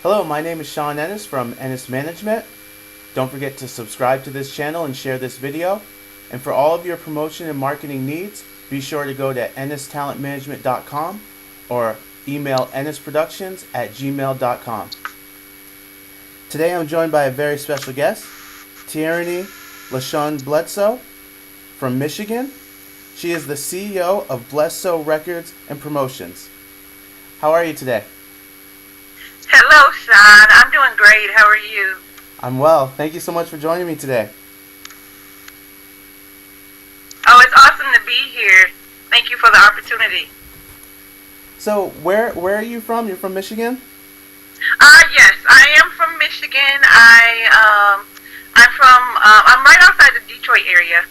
Hello, my name is Sean Ennis from Ennis Management. Don't forget to subscribe to this channel and share this video. And for all of your promotion and marketing needs, be sure to go to ennistalentmanagement.com or email ennisproductions@gmail.com. Today I'm joined by a very special guest, Teirrany L Bledsoe from Michigan. She is the CEO of Bledsoe Records and Promotions. How are you today? Hello, Sean. I'm doing great. How are you? I'm well. Thank you so much for joining me today. Oh, it's awesome to be here. Thank you for the opportunity. So, where are you from? You're from Michigan? Yes, I am from Michigan. I'm right outside the Detroit area,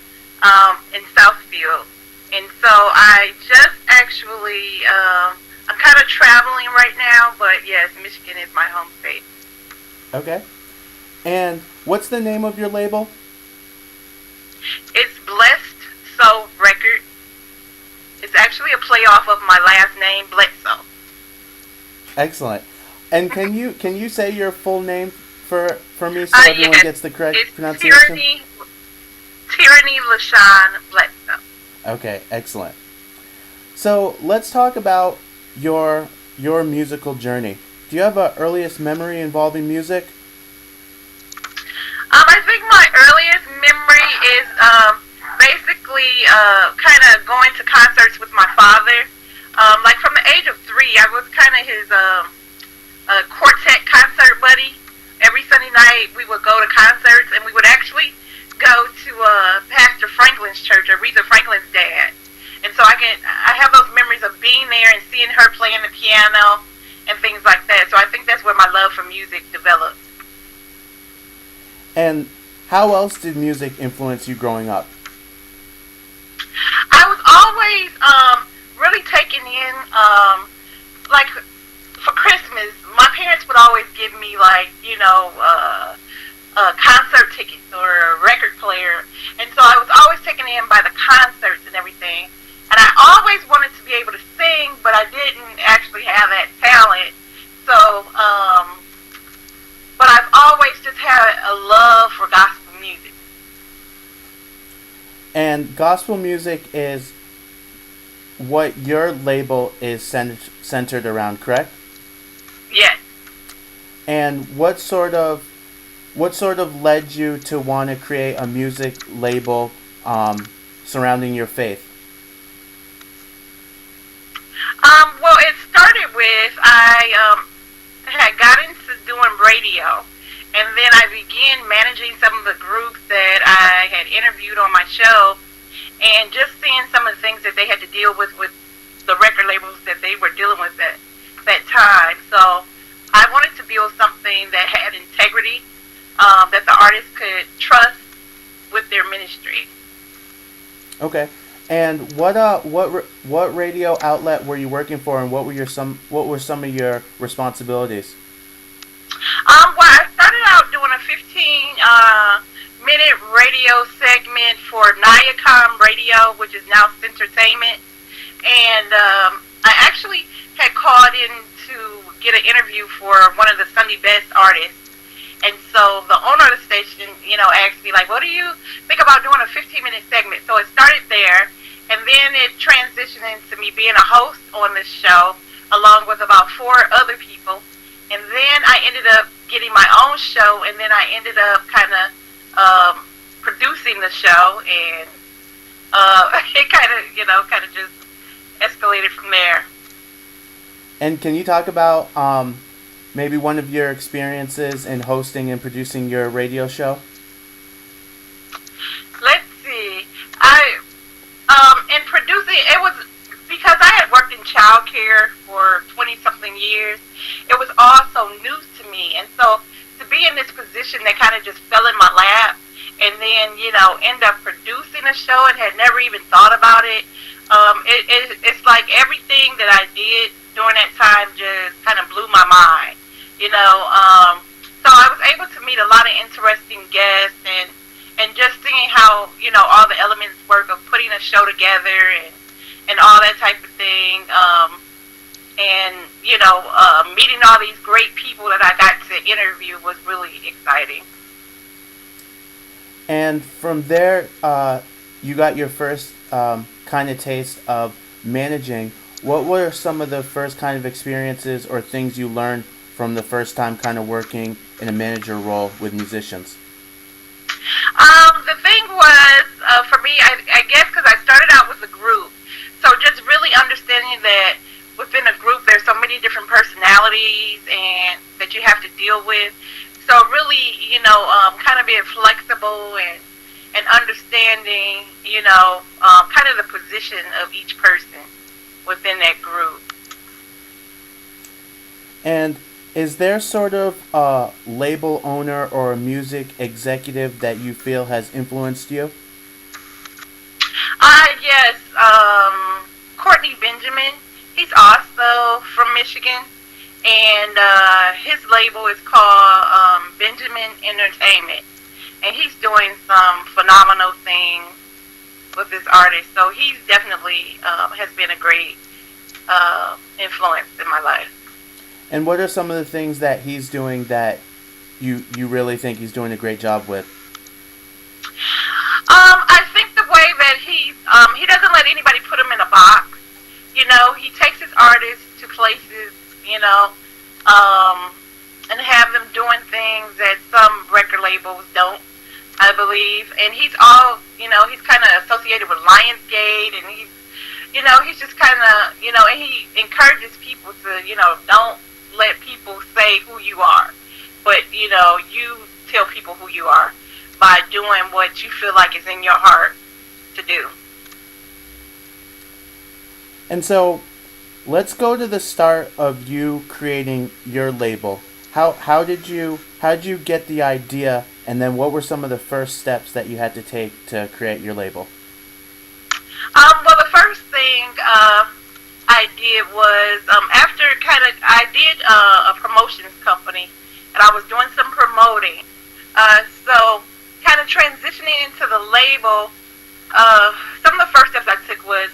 in Southfield. And so I just actually, I'm kind of traveling right now, but yes, Michigan is my home state. Okay. And what's the name of your label? It's Bledsoe Records. It's actually a playoff of my last name, Bledsoe. Excellent. And can you say your full name for me so everyone Yes, gets the correct it's pronunciation? Teirrany L Bledsoe. Okay, excellent. So let's talk about your musical journey. Do you have an earliest memory involving music? I think my earliest memory is basically kind of going to concerts with my father. Like from the age of 3, I was kind of his quartet concert buddy. Every Sunday night we would go to concerts, and we would actually go to Pastor Franklin's church, Aretha Franklin's dad. And so I have those memories of being there and seeing her playing the piano and things like that. So I think that's where my love for music developed. And how else did music influence you growing up? I was always really taken in, like for Christmas, my parents would always give me concert tickets or a record player. And so I was always taken in by the concerts and everything. And I always wanted to be able to sing, but I didn't actually have that talent. So, but I've always just had a love for gospel music. And gospel music is what your label is centered around, correct? Yes. And what sort of led you to want to create a music label surrounding your faith? Well, it started with I had got into doing radio, and then I began managing some of the groups that I had interviewed on my show, and just seeing some of the things that they had to deal with the record labels that they were dealing with at that time. So I wanted to build something that had integrity, that the artists could trust with their ministry. Okay. And what radio outlet were you working for, and what were some of your responsibilities? Well, I started out doing a 15-minute radio segment for Niacom Radio, which is now Entertainment, and I actually had called in to get an interview for one of the Sunday Best artists. And so the owner of the station, asked me, like, what do you think about doing a 15-minute segment? So it started there, and then it transitioned into me being a host on this show, along with about 4 other people. And then I ended up getting my own show, and then I ended up kind of producing the show, and it kind of just escalated from there. And can you talk about maybe one of your experiences in hosting and producing your radio show? Let's see. In producing, it was because I had worked in childcare for 20-something years. It was all so new to me, and so to be in this position that kind of just fell in my lap, and then end up producing a show and had never even thought about it. It's like everything that I did during that time just kind of blew my mind. So I was able to meet a lot of interesting guests, and just seeing how all the elements work of putting a show together and all that type of thing. and meeting all these great people that I got to interview was really exciting. And from there, you got your first kind of taste of managing. What were some of the first kind of experiences or things you learned from the first time kind of working in a manager role with musicians? The thing was, for me, I guess because I started out with a group, so just really understanding that within a group there's so many different personalities and that you have to deal with. So really, kind of being flexible and understanding, kind of the position of each person within that group. And is there sort of a label owner or a music executive that you feel has influenced you? Yes, Courtney Benjamin. He's also from Michigan, and his label is called Benjamin Entertainment, and he's doing some phenomenal things with this artist. So he's definitely has been a great influence in my life. And what are some of the things that he's doing that you really think he's doing a great job with? I think the way that he doesn't let anybody put him in a box. He takes his artists to places, and have them doing things that some record labels don't, I believe. And he's he's kind of associated with Lionsgate, and he's just kind of, and he encourages people to, don't let people say who you are, but, you tell people who you are by doing what you feel like is in your heart to do. And so, let's go to the start of you creating your label. How did you get the idea, and then what were some of the first steps that you had to take to create your label? Well, the first thing I did was after I did a promotions company, and I was doing some promoting. So kind of transitioning into the label, some of the first steps I took was,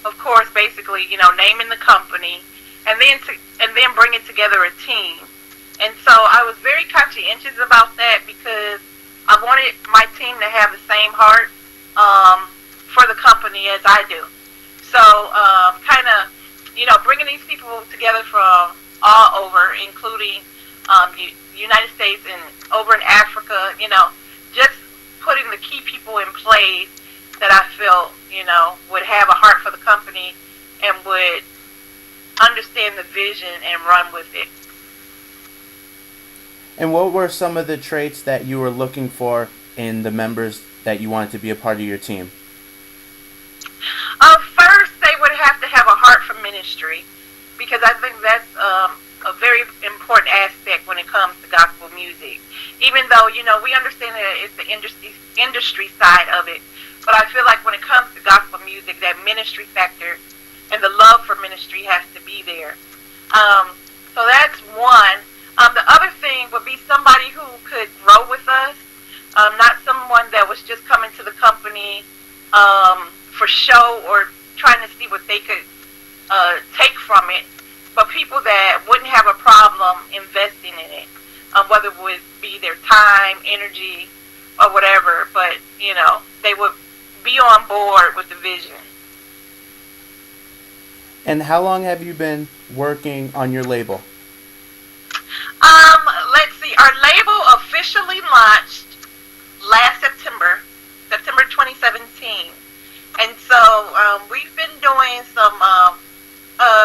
of course, basically, naming the company, and then bringing together a team. And so I was very conscientious about that because I wanted my team to have the same heart for the company as I do. So kind of, bringing these people together from all over, including the United States and over in Africa, just putting the key people in place that I felt, would have a heart for the company and would understand the vision and run with it. And what were some of the traits that you were looking for in the members that you wanted to be a part of your team? First, they would have to have a heart for ministry, because I think that's a very important aspect when it comes to gospel music. Even though, we understand that it's the industry side of it, but I feel like when it comes to gospel music, that ministry factor and the love for ministry has to be there. So that's one. The other thing would be somebody who could grow with us, not someone that was just coming to the company for show or trying to see what they could take from it, but people that wouldn't have a problem investing in it, whether it would be their time, energy, or whatever, but, they would be on board with the vision. And how long have you been working on your label? Let's see. Our label officially launched last September 2017. And so we've been doing some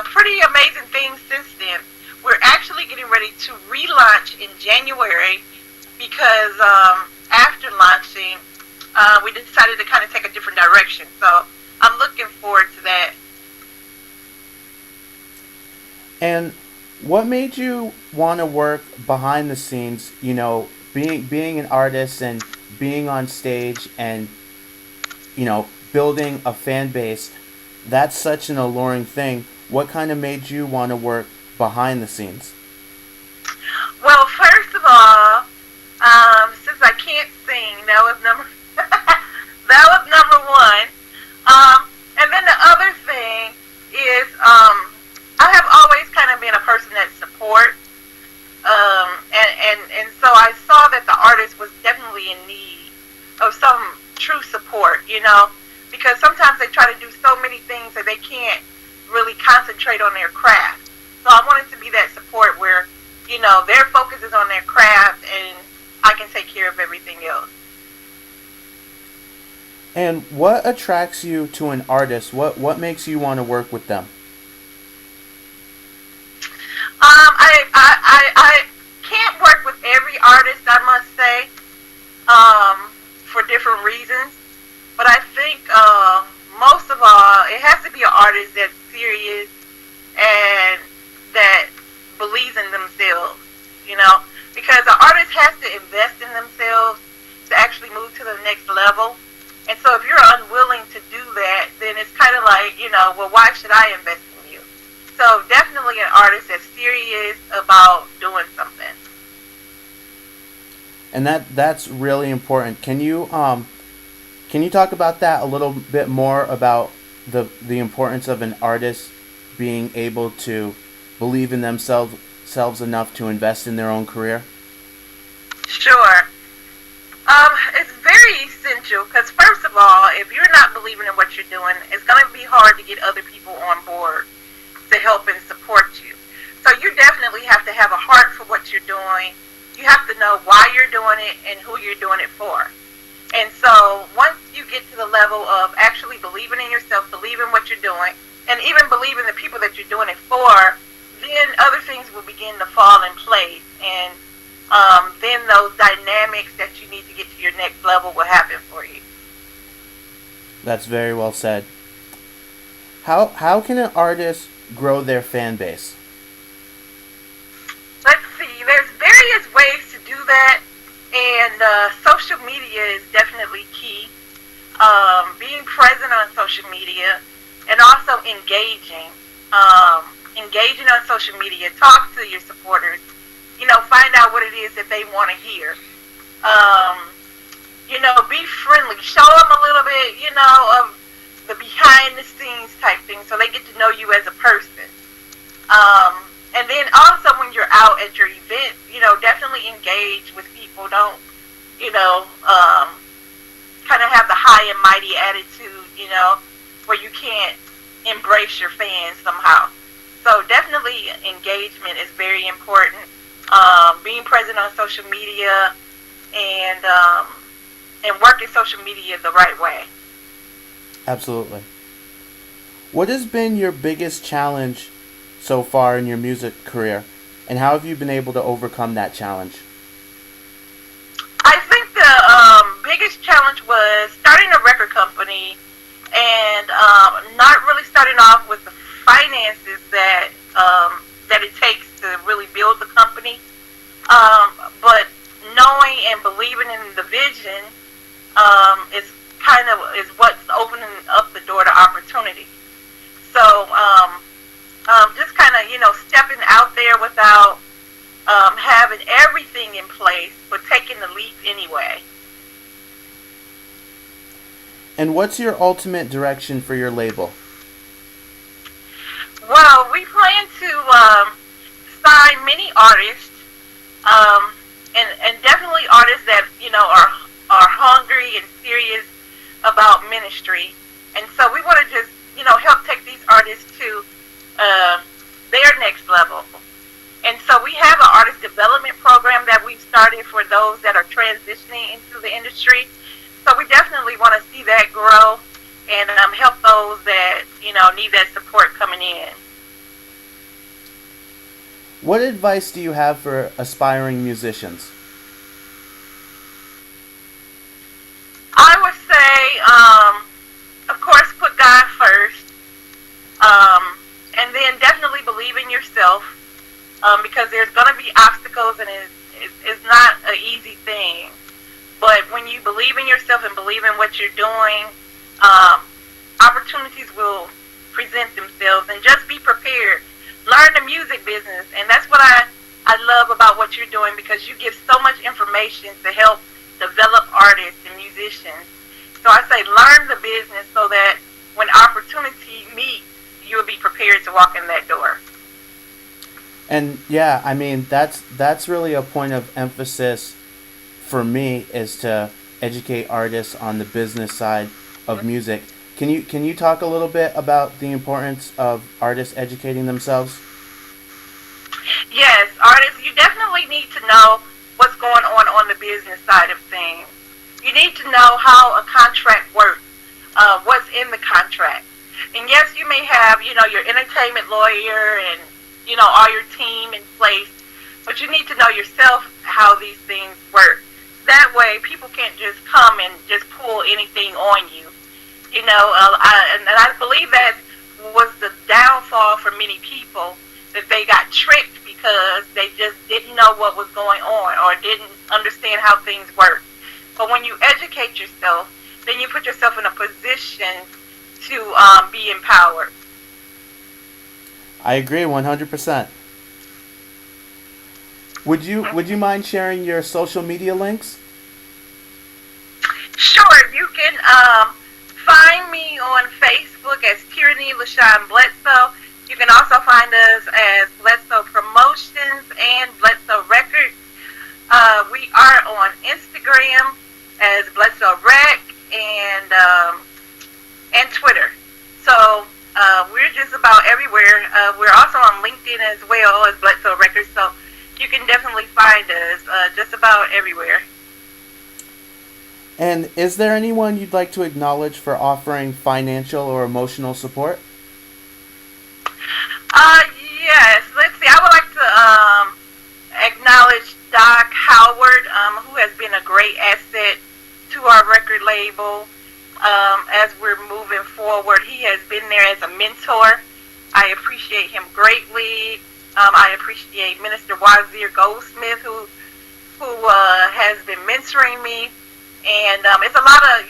pretty amazing things since then. We're actually getting ready to relaunch in January because after launching, we decided to kind of take a different direction. So I'm looking forward to that. And what made you want to work behind the scenes, being an artist and being on stage and, building a fan base? That's such an alluring thing. What kind of made you want to work behind the scenes? Well, first of all, since I can't sing, that was number one. And then the other thing is, I have always so I saw that the artist was definitely in need of some true support, because sometimes they try to do so many things that they can't really concentrate on their craft. So I wanted to be that support where, their focus is on their craft and I can take care of everything else. And what attracts you to an artist? What makes you want to work with them? I can't work with every artist, I must say, for different reasons. But I think most of all, it has to be an artist that's serious and that believes in themselves, because an artist has to invest in themselves to actually move to the next level. And so if you're unwilling to do that, then it's kind of like, well, why should I invest in you? So definitely an artist that's serious about doing something. And that's really important. Can you talk about that a little bit more, about the importance of an artist being able to believe in themselves enough to invest in their own career? Sure. It's very essential because, first of all, if you're not believing in what you're doing, it's going to be hard to get other people on board to help and support you. So you definitely have to have a heart for what you're doing. You have to know why you're doing it and who you're doing it for. And so once you get to the level of actually believing in yourself, believing what you're doing, and even believing the people that you're doing it for, then other things will begin to fall in place. And then those dynamics that you need to get to your next level will happen for you. That's very well said. How can an artist grow their fan base? Let's see. There's various ways to do that, and social media is definitely key. Being present on social media and also engaging. Engaging on social media. Talk to your supporters. Find out what it is that they want to hear. Be friendly. Show them a little bit, of the behind the scenes type thing so they get to know you as a person. And then also when you're out at your event, definitely engage with people. Don't, kind of have the high and mighty attitude, where you can't embrace your fans somehow. So definitely engagement is very important. Being present on social media and working social media the right way. Absolutely. What has been your biggest challenge so far in your music career, and how have you been able to overcome that challenge? I think the biggest challenge was starting a record company and not really starting off with the finances that it takes to really build the company, but knowing and believing in the vision is what's opening up the door to opportunity. So just kind of stepping out there without having everything in place, but taking the leap anyway. And what's your ultimate direction for your label? Well, we plan to sign many artists, and definitely artists that are hungry and serious about ministry. And so we want to just help take these artists to their next level. And so we have an artist development program that we've started for those that are transitioning into the industry. So we definitely want to see that grow and help those that need that support coming in. What advice do you have for aspiring musicians? I would say, of course, put God first, and then definitely believe in yourself, because there's going to be obstacles, and it's not an easy thing. But when you believe in yourself and believe in what you're doing, opportunities will present themselves, and just be prepared. Learn the music business, and that's what I love about what you're doing, because you give so much information to help develop artists and musicians. So I say learn the business so that when opportunity meets, you'll be prepared to walk in that door. And yeah, I mean that's really a point of emphasis for me is to educate artists on the business side of music. Can you talk a little bit about the importance of artists educating themselves? Yes, artists, you definitely need to know what's going on the business side of things. You need to know how a contract works, what's in the contract. And yes, you may have, your entertainment lawyer and, all your team in place, but you need to know yourself how these things work. That way, people can't just come and just pull anything on you. And I believe that was the downfall for many people, that they got tricked because they just didn't know what was going on or didn't understand how things work. But when you educate yourself, then you put yourself in a position to be empowered. I agree 100%. Would you mind sharing your social media links? Sure, you can find me on Facebook as Teirrany L. You can also find us as Bledsoe Promotions and Bledsoe Records. We are on Instagram as Bledsoe Rec and Twitter. So we're just about everywhere. We're also on LinkedIn as well as Bledsoe Records. So you can definitely find us just about everywhere. And is there anyone you'd like to acknowledge for offering financial or emotional support? Yes. Let's see. I would like to acknowledge Doc Howard, who has been a great asset to our record label as we're moving forward. He has been there as a mentor. I appreciate him greatly. I appreciate Minister Wazir Goldsmith, who has been mentoring me. And it's a lot of,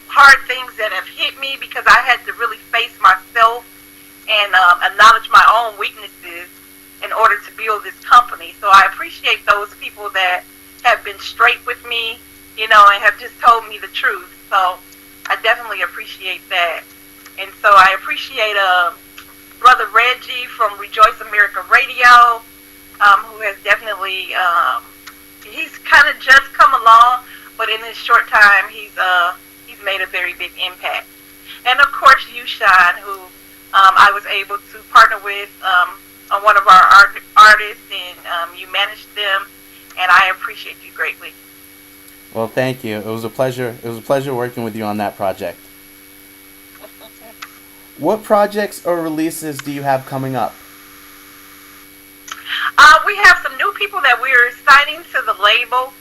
hard things that have hit me because I had to really face myself and acknowledge my own weaknesses in order to build this company. So I appreciate those people that have been straight with me, and have just told me the truth. So I definitely appreciate that. And so I appreciate Brother Reggie from Rejoice America Radio, who has definitely, he's kind of just come along, but in this short time, he's made a very big impact. And of course, you, Sean, who I was able to partner with on one of our artists, and you managed them, and I appreciate you greatly. Well, thank you. It was a pleasure. It was a pleasure working with you on that project. What projects or releases do you have coming up? We have some new people that we're signing to the label.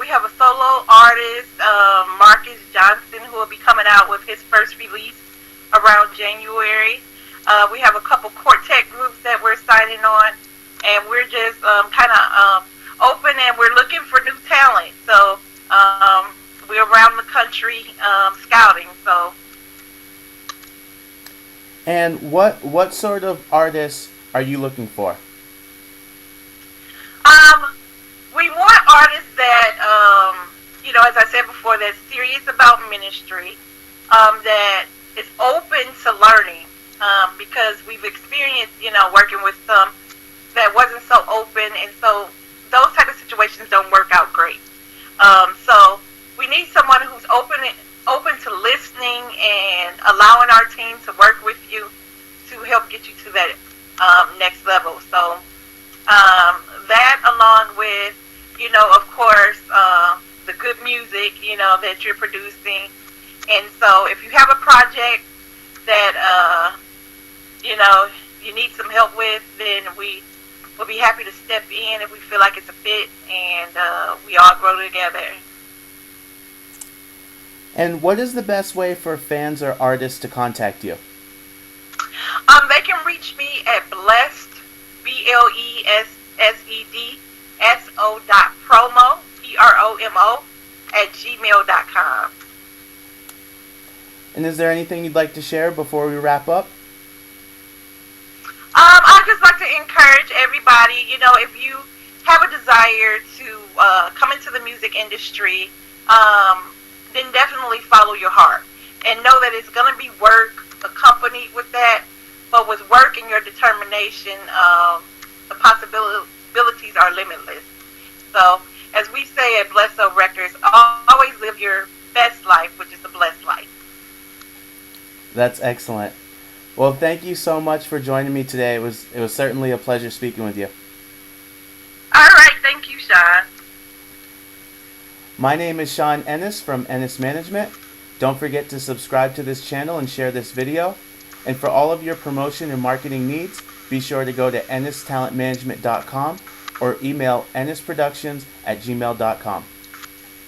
We have a solo artist, Marcus Johnson, who will be coming out with his first release around January. We have a couple quartet groups that we're signing on, and we're just kind of open, and we're looking for new talent. So we're around the country scouting. So. And what sort of artists are you looking for? We want artists that, as I said before, that's serious about ministry, that is open to learning, because we've experienced, working with some that wasn't so open, and so those type of situations don't work out great. So we need someone who's open to listening and allowing our team to work with you to help get you to that next level. So that, along with, of course, the good music, that you're producing. And so if you have a project that, you need some help with, then we will be happy to step in if we feel like it's a fit, and we all grow together. And what is the best way for fans or artists to contact you? They can reach me at blessed, BLESSEDSO.promo, PROMO, @gmail.com. And is there anything you'd like to share before we wrap up? I'd just like to encourage everybody, if you have a desire to come into the music industry, then definitely follow your heart. And know that it's going to be work accompanied with that, but with work and your determination, the possibilities are limitless. So, as we say at Bledsoe Records, always live your best life, which is the blessed life. That's excellent. Well, thank you so much for joining me today. It was certainly a pleasure speaking with you. All right, thank you, Sean. My name is Sean Ennis from Ennis Management. Don't forget to subscribe to this channel and share this video. And for all of your promotion and marketing needs, be sure to go to ennistalentmanagement.com or email ennisproductions@gmail.com.